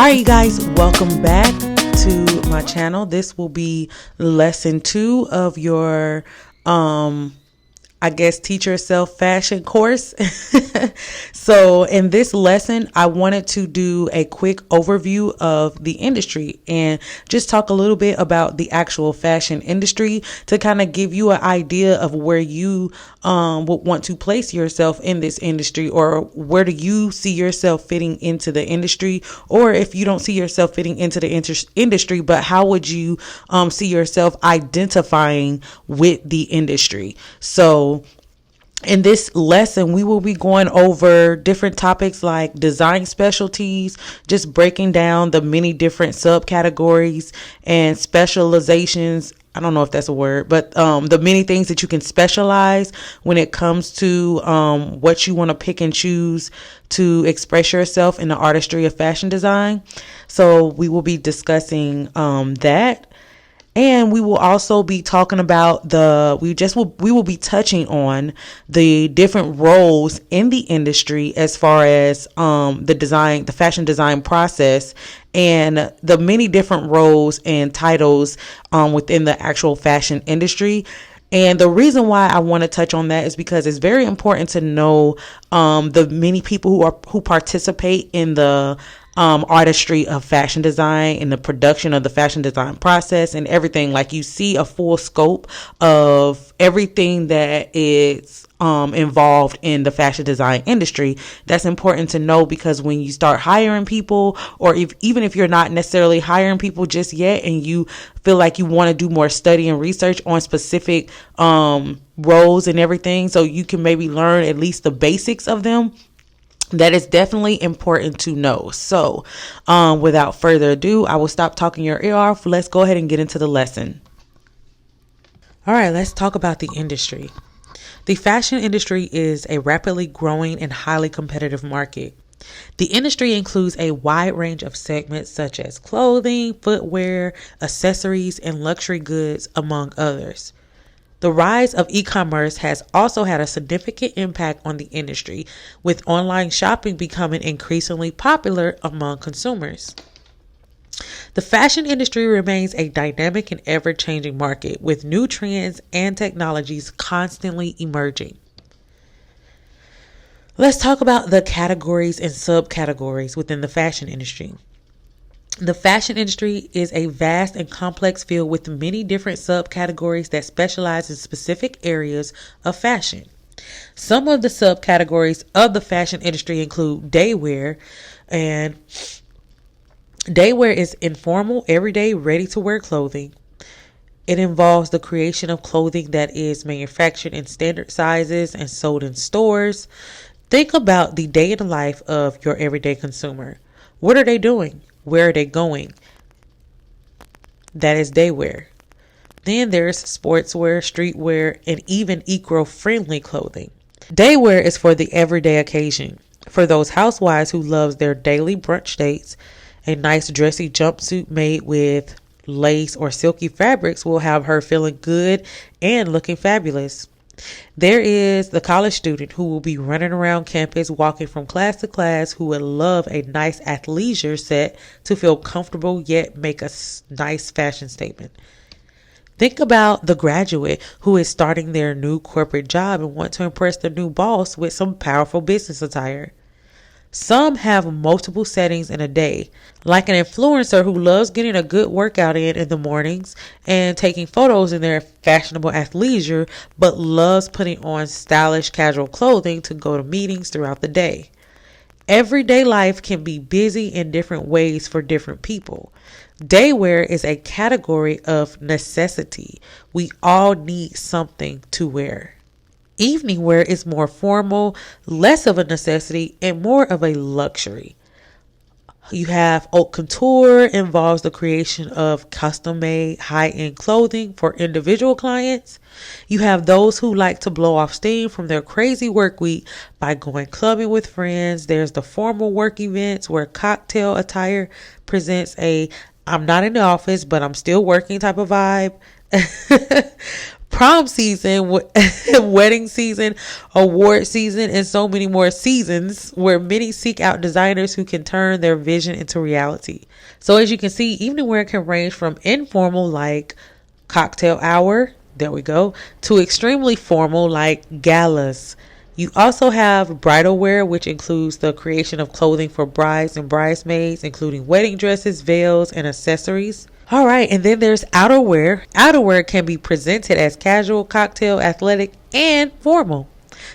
right, you guys, welcome back to my channel. This will be lesson 2 of your teach yourself fashion course. So in this lesson, I wanted to do a quick overview of the industry and just talk a little bit about the actual fashion industry to kind of give you an idea of where you would want to place yourself in this industry, or where do you see yourself fitting into the industry, or if you don't see yourself fitting into the industry, but how would you see yourself identifying with the industry. So in this lesson, we will be going over different topics like design specialties, just breaking down the many different subcategories and specializations. I don't know if that's a word, but the many things that you can specialize when it comes to what you want to pick and choose to express yourself in the artistry of fashion design. So we will be discussing that. And we will also be talking about we will be touching on the different roles in the industry as far as the fashion design process, and the many different roles and titles within the actual fashion industry. And the reason why I want to touch on that is because it's very important to know the many people who participate in the artistry of fashion design and the production of the fashion design process and everything. Like, you see a full scope of everything that is involved in the fashion design industry. That's important to know, because when you start hiring people, or even if you're not necessarily hiring people just yet and you feel like you want to do more study and research on specific roles and everything, so you can maybe learn at least the basics of them, that is definitely important to know. So without further ado, I will stop talking your ear off. Let's go ahead and get into the lesson. All right, let's talk about the industry. The fashion industry is a rapidly growing and highly competitive market. The industry includes a wide range of segments such as clothing, footwear, accessories, and luxury goods, among others. The rise of e-commerce has also had a significant impact on the industry, with online shopping becoming increasingly popular among consumers. The fashion industry remains a dynamic and ever-changing market, with new trends and technologies constantly emerging. Let's talk about the categories and subcategories within the fashion industry. The fashion industry is a vast and complex field with many different subcategories that specialize in specific areas of fashion. Some of the subcategories of the fashion industry include daywear, and daywear is informal, everyday, ready-to-wear clothing. It involves the creation of clothing that is manufactured in standard sizes and sold in stores. Think about the day in the life of your everyday consumer. What are they doing? Where are they going? That is daywear. Then there's sportswear, streetwear, and even eco-friendly clothing. Daywear is for the everyday occasion. For those housewives who loves their daily brunch dates, a nice dressy jumpsuit made with lace or silky fabrics will have her feeling good and looking fabulous. There is the college student who will be running around campus, walking from class to class, who would love a nice athleisure set to feel comfortable yet make a nice fashion statement. Think about the graduate who is starting their new corporate job and want to impress their new boss with some powerful business attire. Some have multiple settings in a day, like an influencer who loves getting a good workout in the mornings and taking photos in their fashionable athleisure, but loves putting on stylish casual clothing to go to meetings throughout the day. Everyday life can be busy in different ways for different people. Daywear is a category of necessity. We all need something to wear. Evening wear is more formal, less of a necessity, and more of a luxury. You have haute couture, involves the creation of custom-made high-end clothing for individual clients. You have those who like to blow off steam from their crazy work week by going clubbing with friends. There's the formal work events where cocktail attire presents a "I'm not in the office, but I'm still working" type of vibe. prom season, wedding season, award season, and so many more seasons where many seek out designers who can turn their vision into reality. So as you can see, evening wear can range from informal like cocktail hour, there we go, to extremely formal like galas. You also have bridal wear, which includes the creation of clothing for brides and bridesmaids, including wedding dresses, veils, and accessories. All right, and then there's outerwear. Outerwear can be presented as casual, cocktail, athletic, and formal.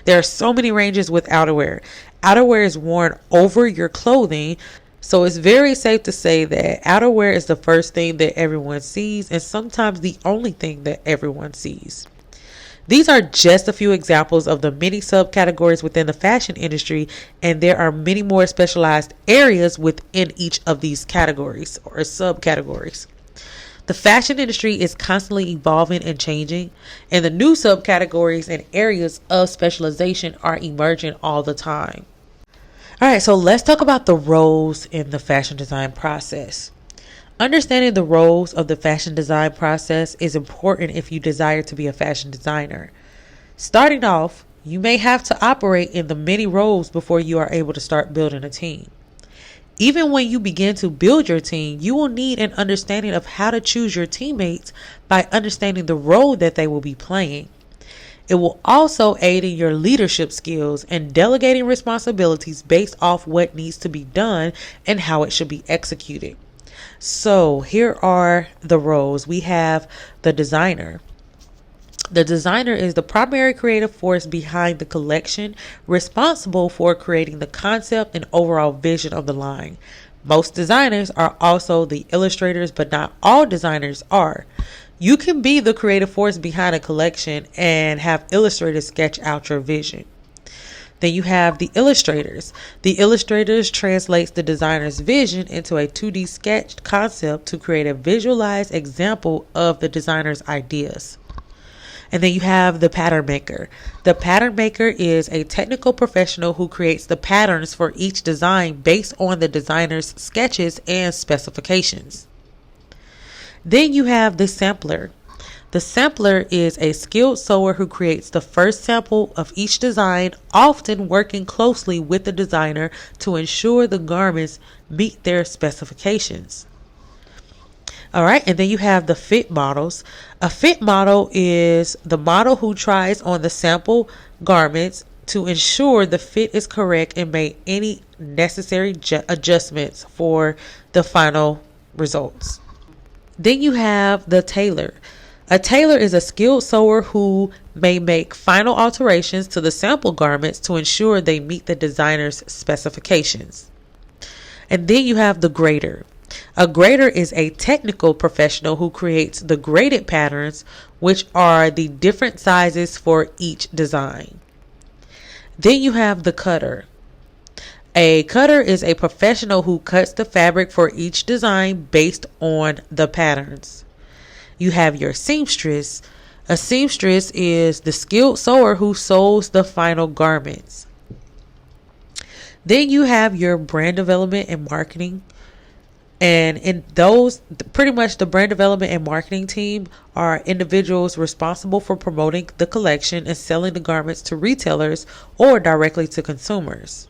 There are so many ranges with outerwear. Outerwear is worn over your clothing, so it's very safe to say that outerwear is the first thing that everyone sees and sometimes the only thing that everyone sees. These are just a few examples of the many subcategories within the fashion industry, and there are many more specialized areas within each of these categories or subcategories. The fashion industry is constantly evolving and changing, and the new subcategories and areas of specialization are emerging all the time. All right, so let's talk about the roles in the fashion design process. Understanding the roles of the fashion design process is important if you desire to be a fashion designer. Starting off, you may have to operate in the many roles before you are able to start building a team. Even when you begin to build your team, you will need an understanding of how to choose your teammates by understanding the role that they will be playing. It will also aid in your leadership skills and delegating responsibilities based off what needs to be done and how it should be executed. So here are the roles. We have the designer. The designer is the primary creative force behind the collection, responsible for creating the concept and overall vision of the line. Most designers are also the illustrators, but not all designers are. You can be the creative force behind a collection and have illustrators sketch out your vision. Then you have the illustrators. The illustrators translates the designer's vision into a 2D sketched concept to create a visualized example of the designer's ideas. And then you have the pattern maker. The pattern maker is a technical professional who creates the patterns for each design based on the designer's sketches and specifications. Then you have the sampler. The sampler is a skilled sewer who creates the first sample of each design, often working closely with the designer to ensure the garments meet their specifications. All right, and then you have the fit models. A fit model is the model who tries on the sample garments to ensure the fit is correct and make any necessary adjustments for the final results. Then you have the tailor. A tailor is a skilled sewer who may make final alterations to the sample garments to ensure they meet the designer's specifications. And then you have the grader. A grader is a technical professional who creates the graded patterns, which are the different sizes for each design. Then you have the cutter. A cutter is a professional who cuts the fabric for each design based on the patterns. You have your seamstress. A seamstress is the skilled sewer who sews the final garments. Then you have your brand development and marketing. And in those, pretty much the brand development and marketing team are individuals responsible for promoting the collection and selling the garments to retailers or directly to consumers.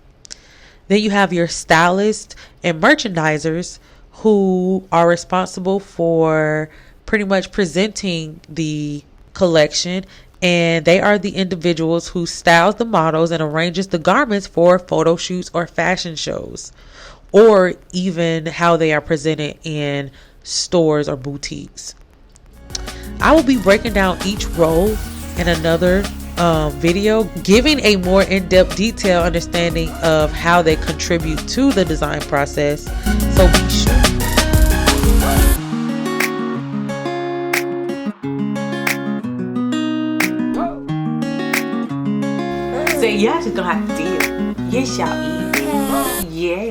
Then you have your stylists and merchandisers who are responsible for pretty much presenting the collection, and they are the individuals who styles the models and arranges the garments for photo shoots or fashion shows, or even how they are presented in stores or boutiques. I will be breaking down each role in another video, giving a more in-depth detailed understanding of how they contribute to the design process. So be sure. So y'all just gonna have to deal. Yes, y'all is. Yeah.